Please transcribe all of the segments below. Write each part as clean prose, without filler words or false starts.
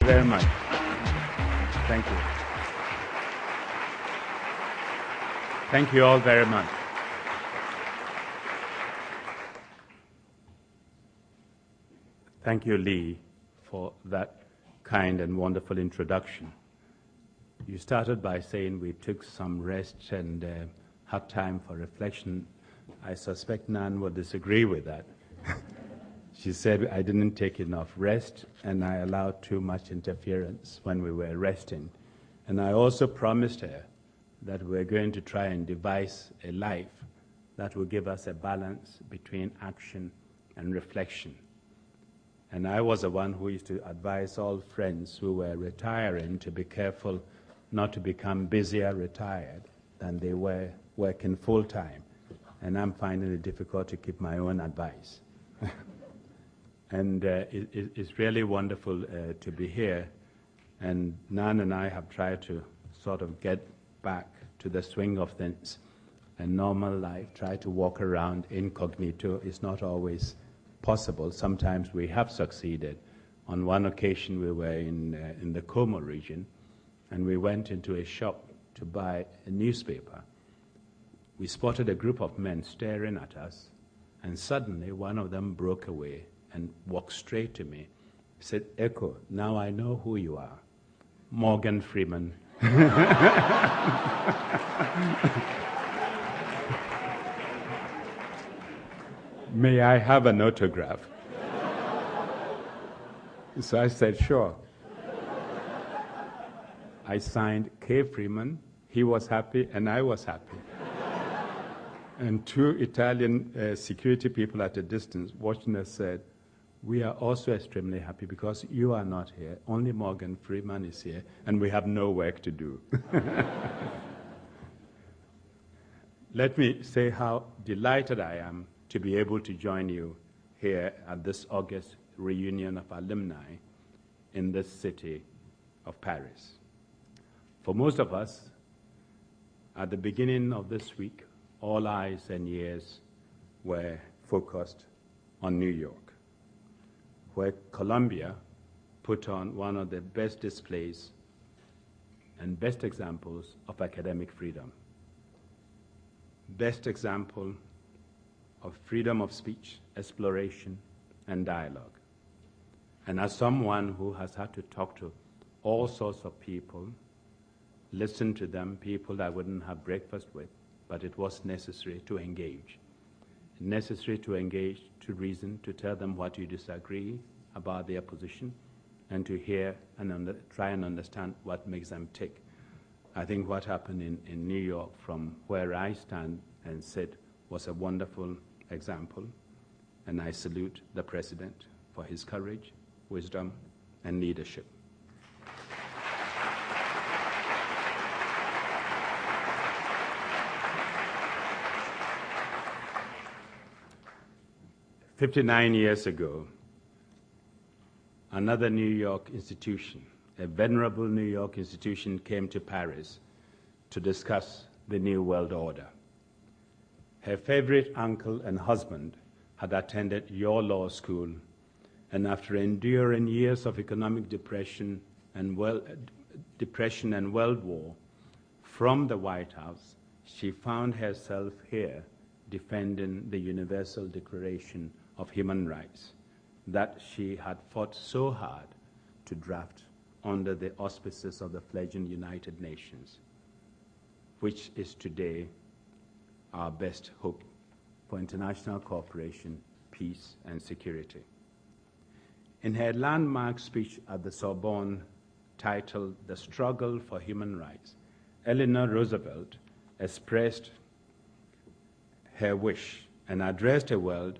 very much. Thank you. Thank you all very much. Thank you, Lee, for that kind and wonderful introduction. You started by saying we took some rest and had time for reflection. I suspect Nan would disagree with that. She said I didn't take enough rest and I allowed too much interference when we were resting. And I also promised her that we're going to try and devise a life that will give us a balance between action and reflection. And I was the one who used to advise all friends who were retiring to be careful not to become busier retired than they were working full-time. And I'm finding it difficult to keep my own advice. And it's really wonderful to be here. And Nan and I have tried to sort of get back to the swing of things and normal life, try to walk around incognito. It's not always possible. Sometimes we have succeeded. On one occasion, we were in the Como region, and we went into a shop to buy a newspaper. We spotted a group of men staring at us, and suddenly one of them broke away and walked straight to me. He said, "Echo, now I know who you are. Morgan Freeman." "May I have an autograph?" So I said, "Sure." I signed K. Freeman. He was happy, and I was happy. And two Italian security people at a distance watching us said, "We are also extremely happy because you are not here. Only Morgan Freeman is here, and we have no work to do." Let me say how delighted I am to be able to join you here at this August reunion of alumni in this city of Paris. For most of us, at the beginning of this week, all eyes and ears were focused on New York, where Columbia put on one of the best displays and best examples of academic freedom. Best example of freedom of speech, exploration, and dialogue. And as someone who has had to talk to all sorts of people, listen to them, people I wouldn't have breakfast with, but it was necessary to engage. Necessary to engage, to reason, to tell them what you disagree about their position, and to hear and try and understand what makes them tick. I think what happened in New York, from where I stand and sit, was a wonderful example, and I salute the President for his courage, wisdom, and leadership. "59 years ago, another New York institution, a venerable New York institution, came to Paris to discuss the New World Order. Her favorite uncle and husband had attended your law school, and after enduring years of economic depression and World War from the White House, she found herself here defending the Universal Declaration of Human Rights that she had fought so hard to draft under the auspices of the fledgling United Nations, which is today our best hope for international cooperation, peace, and security. In her landmark speech at the Sorbonne, titled "The Struggle for Human Rights," Eleanor Roosevelt expressed her wish and addressed a world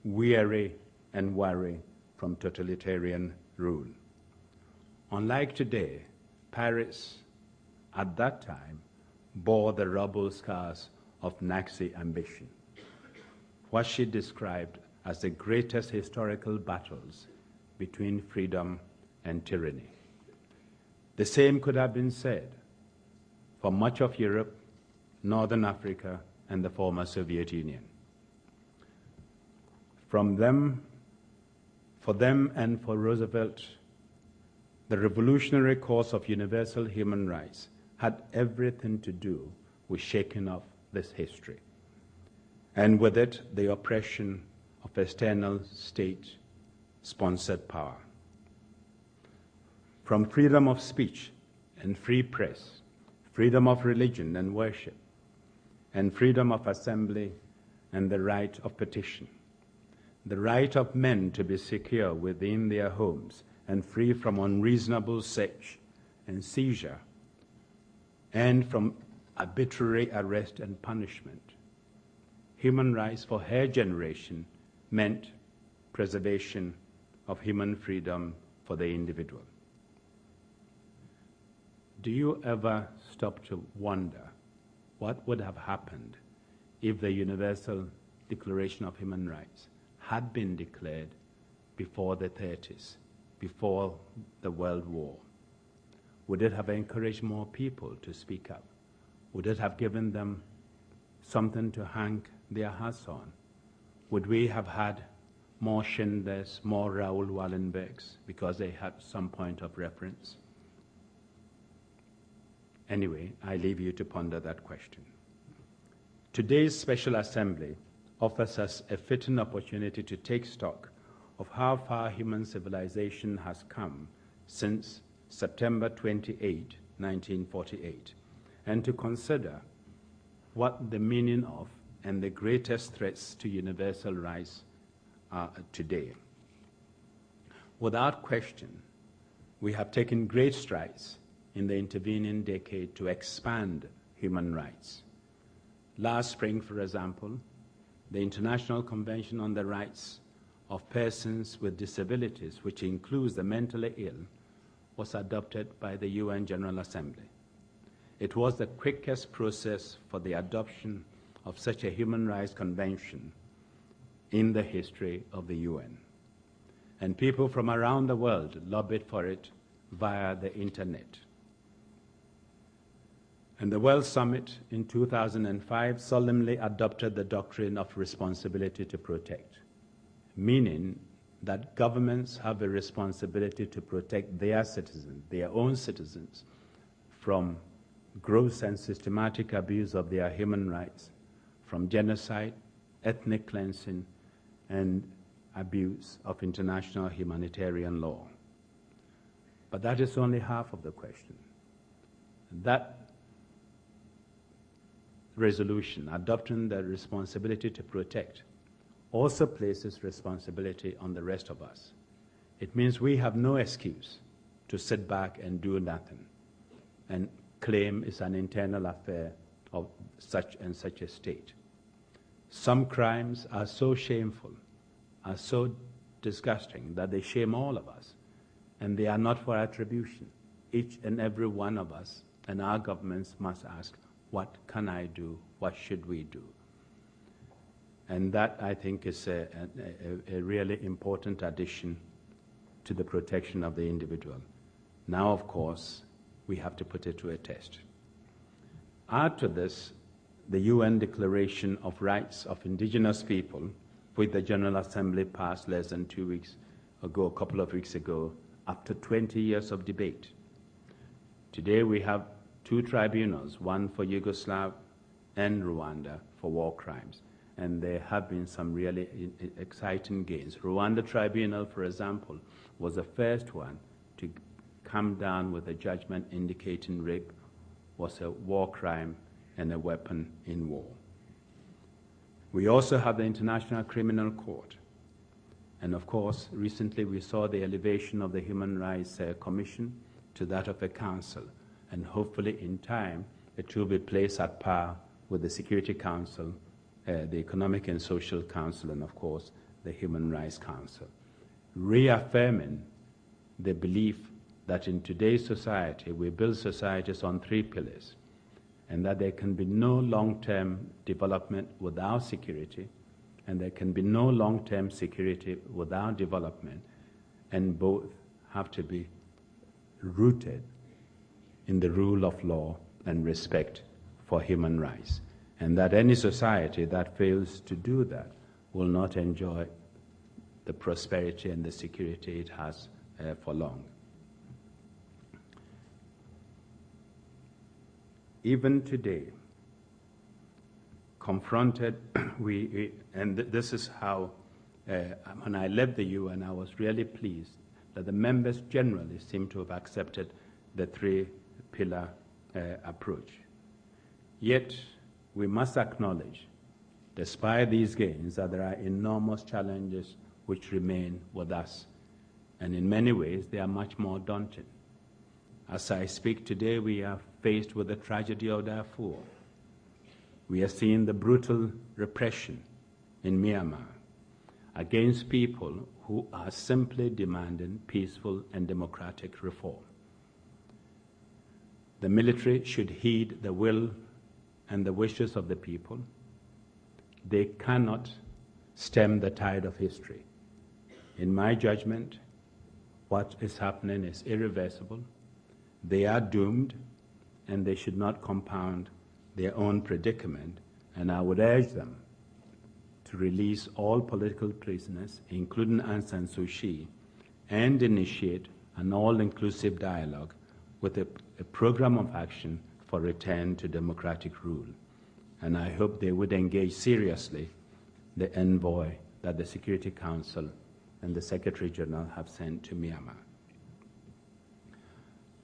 weary and worry from totalitarian rule. Unlike today, Paris at that time bore the rubble scars of Nazi ambition, what she described as the greatest historical battles between freedom and tyranny. The same could have been said for much of Europe, Northern Africa, and the former Soviet Union. For them and for Roosevelt, The revolutionary cause of universal human rights had everything to do with shaking off this history, and with it, the oppression of external state-sponsored power. From freedom of speech and free press, freedom of religion and worship, and freedom of assembly and the right of petition, the right of men to be secure within their homes and free from unreasonable search and seizure, and from arbitrary arrest and punishment. Human rights for her generation meant preservation of human freedom for the individual. Do you ever stop to wonder what would have happened if the Universal Declaration of Human Rights had been declared before the 30s, before the World War? Would it have encouraged more people to speak up? Would it have given them something to hang their hats on? Would we have had more Schindlers, more Raoul Wallenbergs, because they had some point of reference? Anyway, I leave you to ponder that question. Today's special assembly offers us a fitting opportunity to take stock of how far human civilization has come since September 28, 1948, and to consider what the meaning of and the greatest threats to universal rights are today. Without question, we have taken great strides in the intervening decade to expand human rights. Last spring, for example, the International Convention on the Rights of Persons with Disabilities, which includes the mentally ill, was adopted by the UN General Assembly. It was the quickest process for the adoption of such a human rights convention in the history of the UN. And people from around the world lobbied for it via the internet. And the World Summit in 2005 solemnly adopted the doctrine of responsibility to protect, meaning that governments have a responsibility to protect their citizens, their own citizens, from gross and systematic abuse of their human rights, from genocide, ethnic cleansing, and abuse of international humanitarian law. But that is only half of the question. That resolution, adopting the responsibility to protect, also places responsibility on the rest of us. It means we have no excuse to sit back and do nothing and claim it's an internal affair of such and such a state. Some crimes are so shameful, are so disgusting that they shame all of us, and they are not for attribution. Each and every one of us and our governments must ask, what can I do? What should we do? And that, I think, is a really important addition to the protection of the individual. Now, of course, we have to put it to a test. Add to this the UN Declaration of Rights of Indigenous People, which the General Assembly passed less than 2 weeks ago, a couple of weeks ago, after 20 years of debate. Today we have 2 tribunals, one for Yugoslavia and Rwanda for war crimes. And there have been some really exciting gains. Rwanda Tribunal, for example, was the first one to come down with a judgment indicating rape was a war crime and a weapon in war. We also have the International Criminal Court. And of course, recently we saw the elevation of the Human Rights Commission to that of a council. And hopefully in time, it will be placed at par with the Security Council, the Economic and Social Council, and of course, the Human Rights Council, reaffirming the belief that in today's society, we build societies on 3 pillars, and that there can be no long-term development without security, and there can be no long-term security without development, and both have to be rooted in the rule of law and respect for human rights, and that any society that fails to do that will not enjoy the prosperity and the security it has for long. even today, confronted, this is how, when I left the UN, I was really pleased that the members generally seem to have accepted the three-pillar approach. Yet, we must acknowledge, despite these gains, that there are enormous challenges which remain with us. And in many ways, they are much more daunting. As I speak today, we are faced with the tragedy of Darfur. We are seeing the brutal repression in Myanmar against people who are simply demanding peaceful and democratic reform. The military should heed the will and the wishes of the people. They cannot stem the tide of history. In my judgment, what is happening is irreversible. They are doomed, and they should not compound their own predicament, and I would urge them to release all political prisoners, including Aung San Suu Kyi, and initiate an all-inclusive dialogue with a program of action for return to democratic rule. And I hope they would engage seriously the envoy that the Security Council and the Secretary General have sent to Myanmar.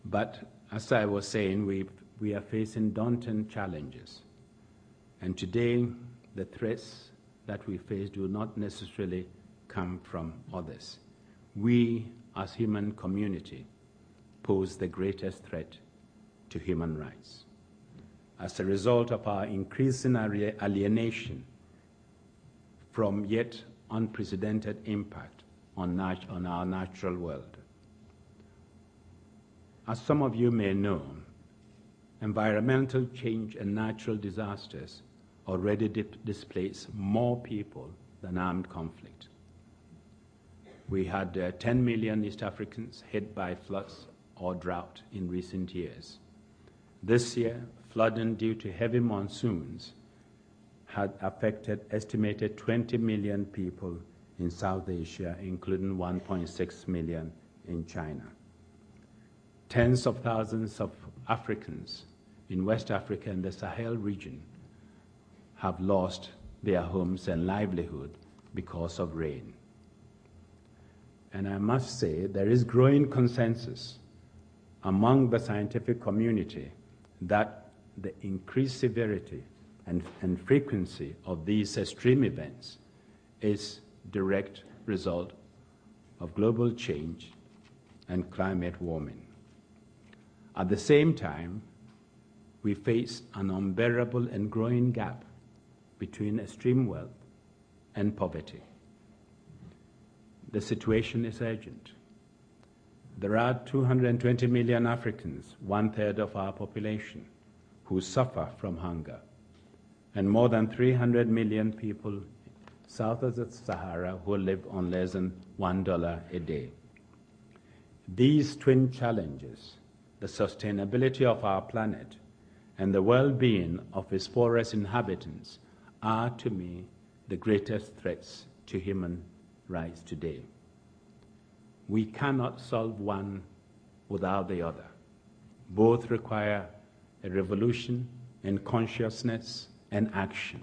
But as I was saying, we are facing daunting challenges. And today, the threats that we face do not necessarily come from others. We, as human community, pose the greatest threat to human rights. As a result of our increasing alienation from yet unprecedented impact on our natural world. As some of you may know, environmental change and natural disasters already displace more people than armed conflict. We had 10 million East Africans hit by floods or drought in recent years. This year, flooding due to heavy monsoons had affected estimated 20 million people in South Asia, including 1.6 million in China. Tens of thousands of Africans in West Africa and the Sahel region have lost their homes and livelihood because of rain. And I must say, there is growing consensus among the scientific community that the increased severity and frequency of these extreme events is direct result of global change and climate warming. At the same time, we face an unbearable and growing gap between extreme wealth and poverty. The situation is urgent. There are 220 million Africans, 1/3 of our population, who suffer from hunger, and more than 300 million people south of the Sahara who live on less than $1 a day. These twin challenges, the sustainability of our planet and the well-being of its poorest inhabitants, are, to me, the greatest threats to human rights today. We cannot solve one without the other. Both require a revolution in consciousness and action.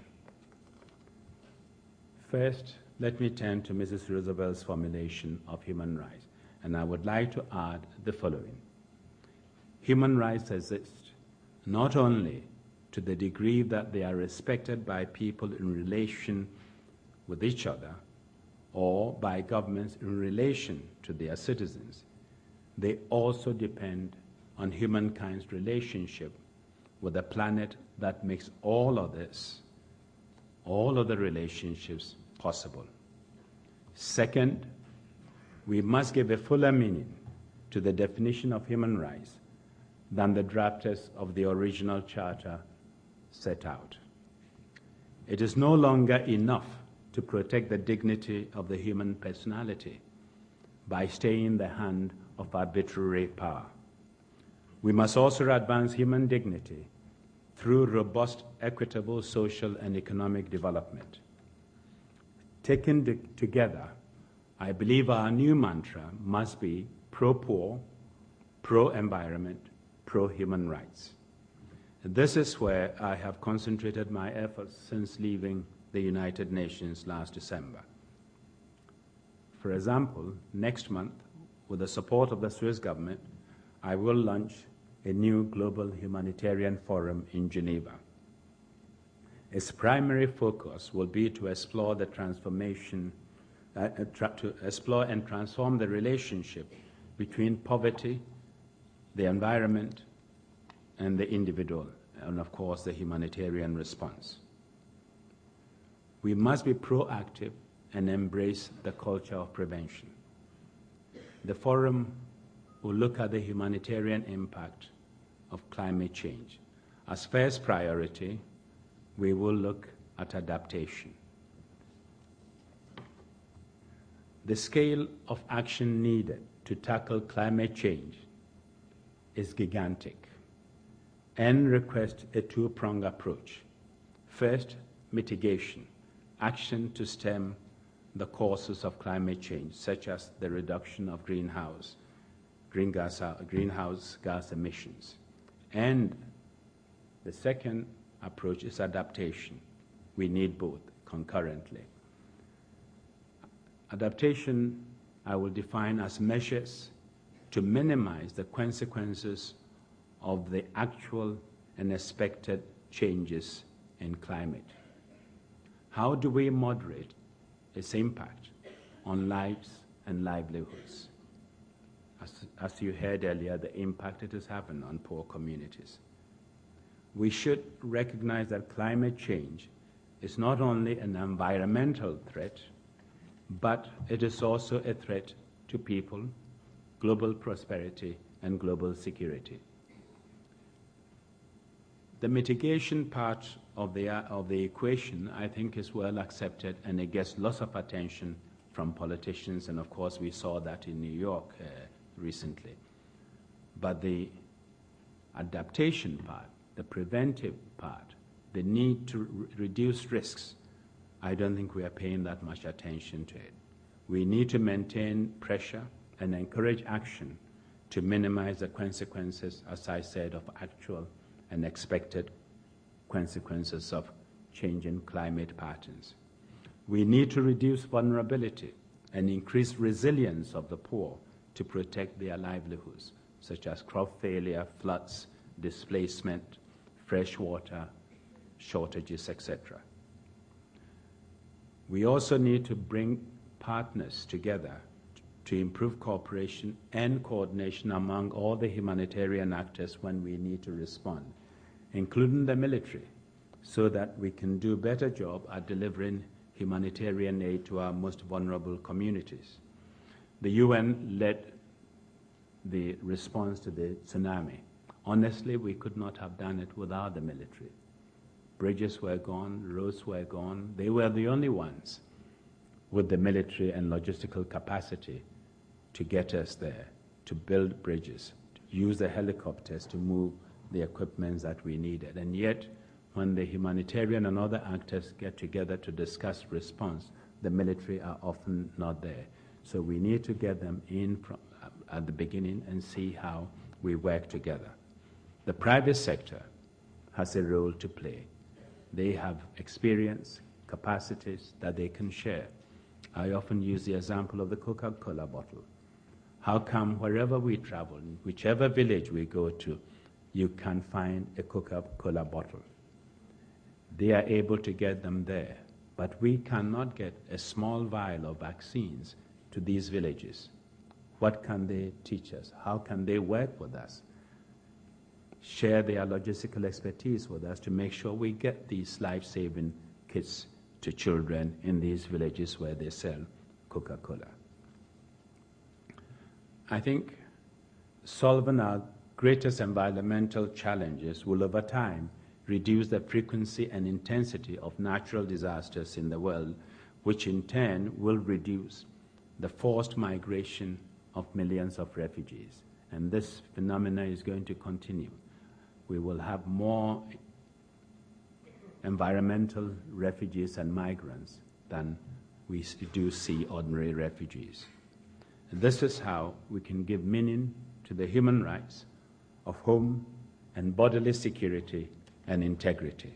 First, let me turn to Mrs. Roosevelt's formulation of human rights, and I would like to add the following. Human rights exist not only to the degree that they are respected by people in relation with each other or by governments in relation to their citizens, they also depend on humankind's relationship with a planet that makes all of the relationships possible. Second, we must give a fuller meaning to the definition of human rights than the drafters of the original charter set out. It is no longer enough to protect the dignity of the human personality by staying in the hand of arbitrary power. We must also advance human dignity through robust, equitable social and economic development. Taken together, I believe our new mantra must be pro-poor, pro-environment, pro-human rights. This is where I have concentrated my efforts since leaving the United Nations last December. For example, next month, with the support of the Swiss government, I will launch a new global humanitarian forum in Geneva. Its primary focus will be to explore the transformation, to explore and transform the relationship between poverty, the environment, and the individual, and of course the humanitarian response. We must be proactive and embrace the culture of prevention. The forum will look at the humanitarian impact of climate change. As first priority, we will look at adaptation. The scale of action needed to tackle climate change is gigantic and requires a two-pronged approach. First, mitigation, action to stem the causes of climate change, such as the reduction of greenhouse gas emissions. And the second approach is adaptation. We need both concurrently. Adaptation, I will define as measures to minimize the consequences of the actual and expected changes in climate. How do we moderate its impact on lives and livelihoods? As you heard earlier, the impact it is having on poor communities. We should recognize that climate change is not only an environmental threat, but it is also a threat to people, global prosperity, and global security. The mitigation part of the equation, I think, is well accepted, and it gets lots of attention from politicians, and of course we saw that in New York recently. But the adaptation part, the preventive part, the need to reduce risks, I don't think we are paying that much attention to it. We need to maintain pressure and encourage action to minimize the consequences, as I said, of actual and expected consequences of changing climate patterns. We need to reduce vulnerability and increase resilience of the poor to protect their livelihoods, such as crop failure, floods, displacement, fresh water shortages, etc. We also need to bring partners together to improve cooperation and coordination among all the humanitarian actors when we need to respond, including the military, so that we can do a better job at delivering humanitarian aid to our most vulnerable communities. The UN led the response to the tsunami. Honestly, we could not have done it without the military. Bridges were gone, roads were gone. They were the only ones with the military and logistical capacity to get us there, to build bridges, to use the helicopters to move the equipment that we needed. And yet, when the humanitarian and other actors get together to discuss response, the military are often not there. So we need to get them in at the beginning and see how we work together. The private sector has a role to play. They have experience, capacities that they can share. I often use the example of the Coca-Cola bottle. How come wherever we travel, in whichever village we go to, you can find a Coca-Cola bottle? They are able to get them there, but we cannot get a small vial of vaccines to these villages. What can they teach us? How can they work with us? Share their logistical expertise with us to make sure we get these life-saving kits to children in these villages where they sell Coca-Cola. I think solving our greatest environmental challenges will, over time, reduce the frequency and intensity of natural disasters in the world, which in turn will reduce the forced migration of millions of refugees. And this phenomenon is going to continue. We will have more environmental refugees and migrants than we do see ordinary refugees. This is how we can give meaning to the human rights of home and bodily security and integrity.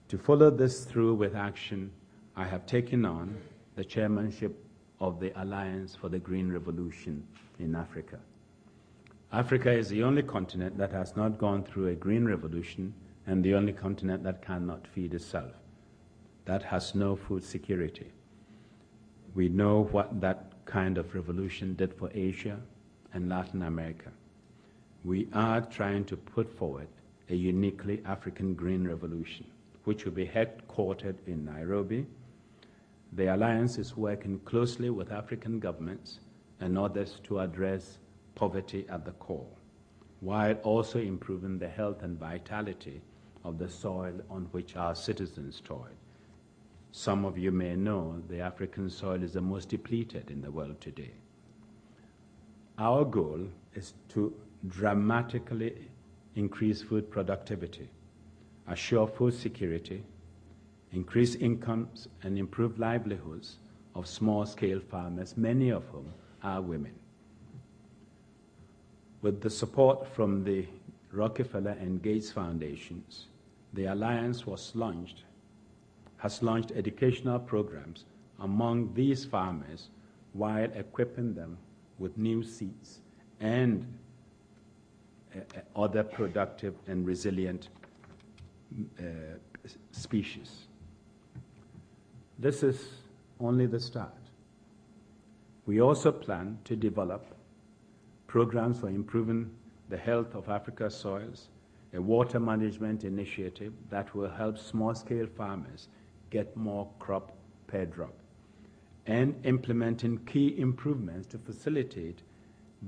To follow this through with action, I have taken on the chairmanship of the Alliance for the Green Revolution in Africa. Africa is the only continent that has not gone through a green revolution and the only continent that cannot feed itself, that has no food security. We know what that kind of revolution did for Asia and Latin America. We are trying to put forward a uniquely African green revolution, which will be headquartered in Nairobi. The Alliance is working closely with African governments and others to address poverty at the core, while also improving the health and vitality of the soil on which our citizens toil. Some of you may know the African soil is the most depleted in the world today. Our goal is to dramatically increase food productivity, assure food security, increase incomes, and improve livelihoods of small-scale farmers, many of whom are women. With the support from the Rockefeller and Gates Foundations, the Alliance has launched educational programs among these farmers while equipping them with new seeds and other productive and resilient species. This is only the start. We also plan to develop programs for improving the health of Africa's soils, a water management initiative that will help small-scale farmers get more crop per drop, and implementing key improvements to facilitate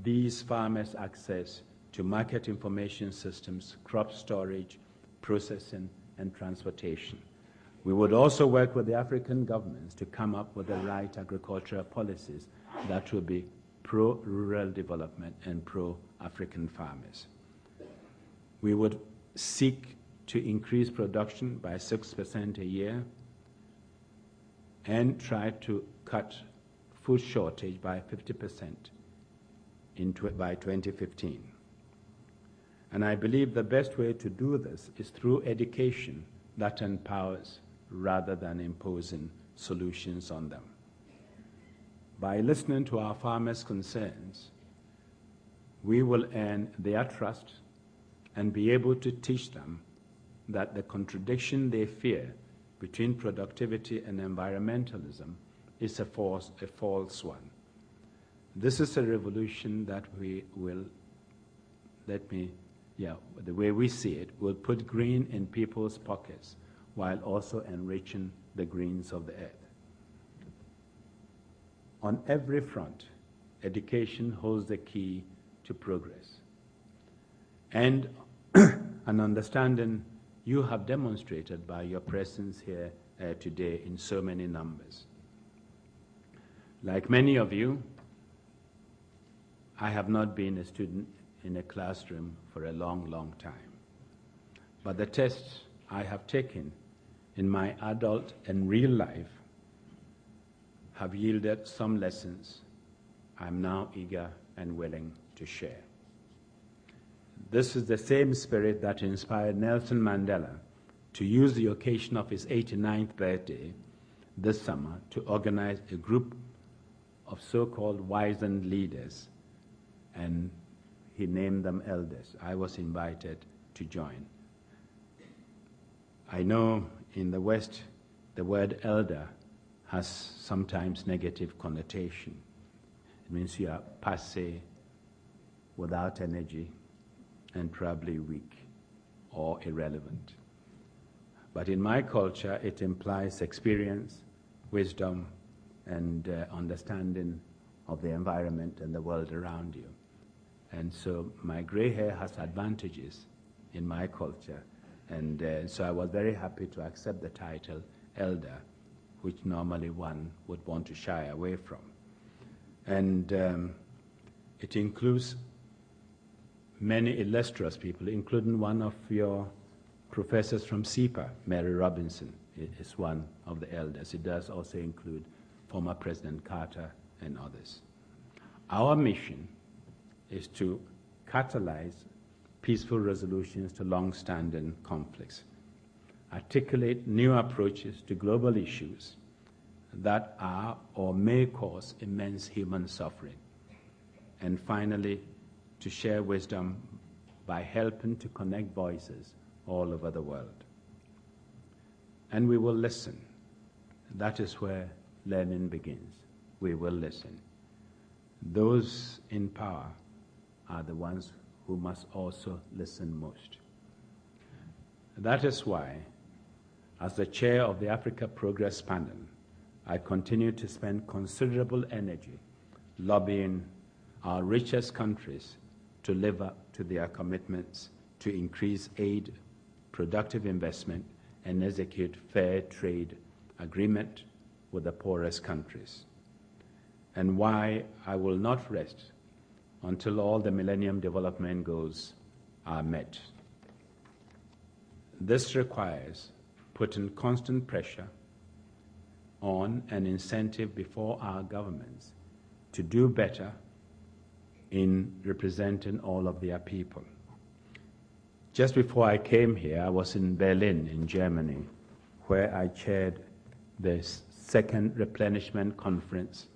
these farmers' access to market information systems, crop storage, processing, and transportation. We would also work with the African governments to come up with the right agricultural policies that will be pro-rural development and pro-African farmers. We would seek to increase production by 6% a year and try to cut food shortage by 50% by 2015. And I believe the best way to do this is through education that empowers rather than imposing solutions on them. By listening to our farmers' concerns, we will earn their trust and be able to teach them that the contradiction they fear between productivity and environmentalism is a false one. This is a revolution that we will, the way we see it, will put green in people's pockets while also enriching the greens of the earth. On every front, education holds the key to progress. And an understanding you have demonstrated by your presence here today in so many numbers. Like many of you, I have not been a student in a classroom for a long, long time. But the tests I have taken in my adult and real life have yielded some lessons I'm now eager and willing to share. This is the same spirit that inspired Nelson Mandela to use the occasion of his 89th birthday this summer to organize a group of so-called wizened leaders, and he named them elders. I was invited to join. I know in the West, the word elder has sometimes negative connotation. It means you are passé, without energy, and probably weak or irrelevant. But in my culture, it implies experience, wisdom, and understanding of the environment and the world around you. And so my gray hair has advantages in my culture. And so I was very happy to accept the title elder, which normally one would want to shy away from. And it includes many illustrious people, including one of your professors from CEPA, Mary Robinson, is one of the elders. It does also include former President Carter and others. Our mission is to catalyze peaceful resolutions to long-standing conflicts, articulate new approaches to global issues that are or may cause immense human suffering, and finally, to share wisdom by helping to connect voices all over the world. And we will listen. That is where learning begins. We will listen. Those in power are the ones who must also listen most. That is why, as the chair of the Africa Progress Panel, I continue to spend considerable energy lobbying our richest countries to live up to their commitments to increase aid, productive investment, and execute fair trade agreement with the poorest countries. And why I will not rest until all the Millennium Development Goals are met. This requires putting constant pressure on an incentive before our governments to do better in representing all of their people. Just before I came here, I was in Berlin, in Germany, where I chaired the second replenishment conference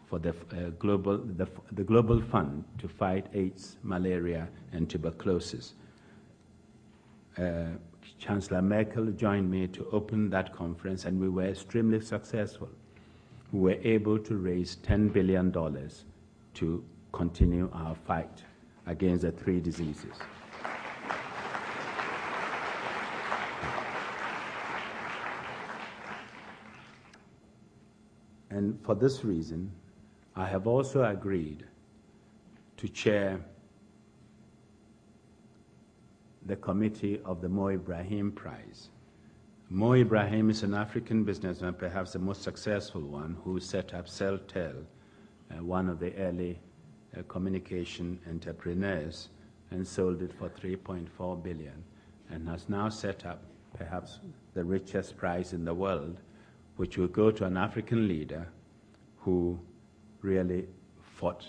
for the Global Fund to fight AIDS, malaria, and tuberculosis. Chancellor Merkel joined me to open that conference, and we were extremely successful. We were able to raise $10 billion to continue our fight against the 3 diseases. And for this reason, I have also agreed to chair the committee of the Mo Ibrahim Prize. Mo Ibrahim is an African businessman, perhaps the most successful one, who set up Celtel, one of the early communication entrepreneurs, and sold it for $3.4 billion, and has now set up perhaps the richest prize in the world, which will go to an African leader who really fought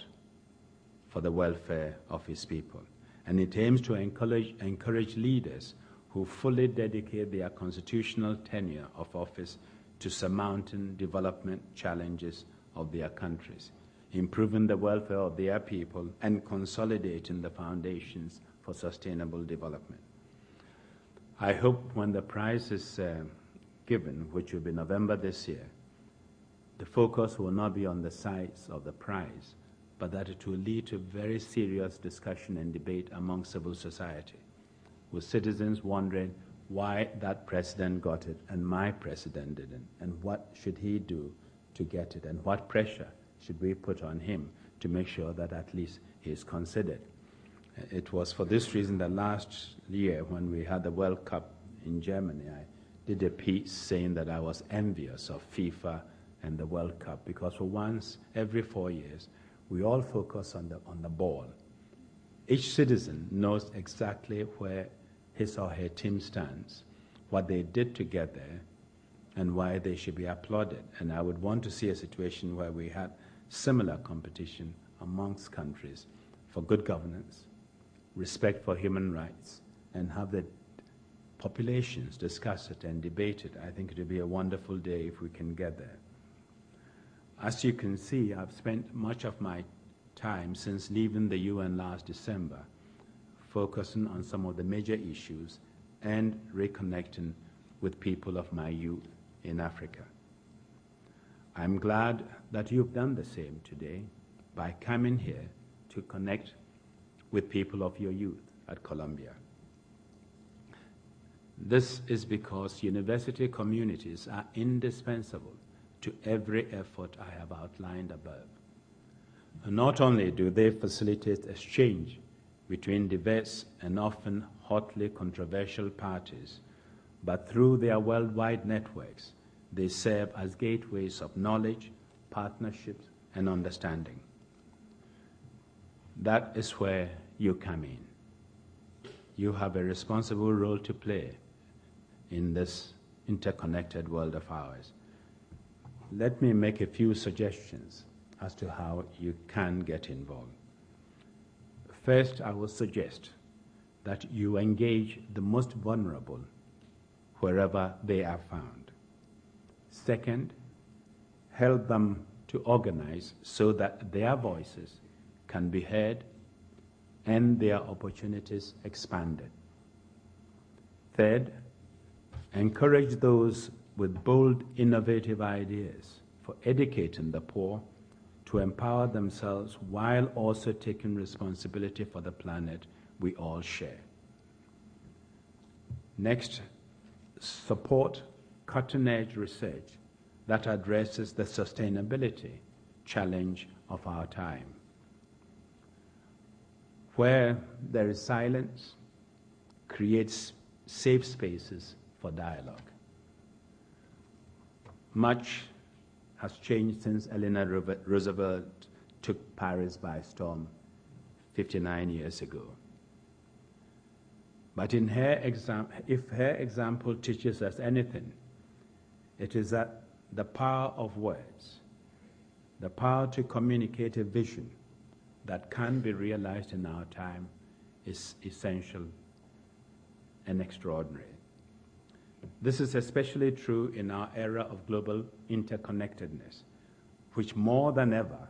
for the welfare of his people. And it aims to encourage leaders who fully dedicate their constitutional tenure of office to surmounting development challenges of their countries, improving the welfare of their people, and consolidating the foundations for sustainable development. I hope when the prize is given, which will be November this year, the focus will not be on the size of the prize, but that it will lead to very serious discussion and debate among civil society, with citizens wondering why that president got it and my president didn't, and what should he do to get it, and what pressure should we put on him to make sure that at least he is considered. It was for this reason that last year when we had the World Cup in Germany, I did a piece saying that I was envious of FIFA and the World Cup, because for once every 4 years, we all focus on the ball. Each citizen knows exactly where his or her team stands, what they did to get there, and why they should be applauded. And I would want to see a situation where we had similar competition amongst countries for good governance, respect for human rights, and have the populations discuss it and debate it. I think it would be a wonderful day if we can get there. As you can see, I've spent much of my time since leaving the UN last December focusing on some of the major issues and reconnecting with people of my youth in Africa. I'm glad that you've done the same today by coming here to connect with people of your youth at Columbia. This is because university communities are indispensable to every effort I have outlined above. And not only do they facilitate exchange between diverse and often hotly controversial parties, but through their worldwide networks, they serve as gateways of knowledge, partnerships, and understanding. That is where you come in. You have a responsible role to play in this interconnected world of ours. Let me make a few suggestions as to how you can get involved. First, I will suggest that you engage the most vulnerable wherever they are found. Second, help them to organize so that their voices can be heard and their opportunities expanded. Third, encourage those with bold, innovative ideas for educating the poor to empower themselves while also taking responsibility for the planet we all share. Next, support cutting-edge research that addresses the sustainability challenge of our time. Where there is silence, creates safe spaces for dialogue. Much has changed since Eleanor Roosevelt took Paris by storm 59 years ago. But if her example teaches us anything, it is that the power of words, the power to communicate a vision that can be realized in our time, is essential and extraordinary. This is especially true in our era of global interconnectedness, which more than ever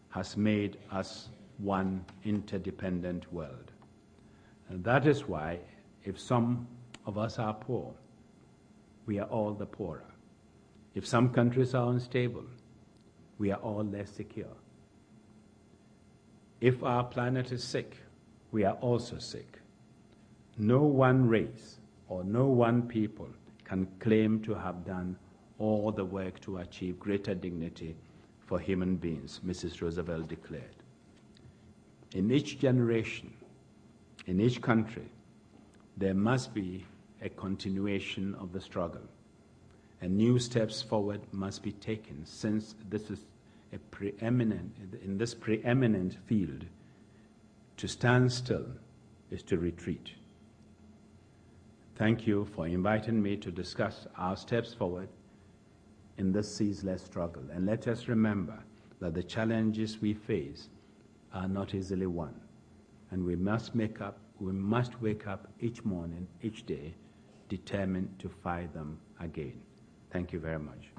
has made us one interdependent world. And that is why, if some of us are poor, we are all the poorer. If some countries are unstable, we are all less secure. If our planet is sick, we are also sick. No one race or no one people can claim to have done all the work to achieve greater dignity for human beings, Mrs. Roosevelt declared. In each generation, in each country, there must be a continuation of the struggle, and new steps forward must be taken, since this is in this preeminent field. To stand still is to retreat. Thank you for inviting me to discuss our steps forward in this ceaseless struggle. And let us remember that the challenges we face are not easily won. And we must wake up each morning, each day, determined to fight them again. Thank you very much.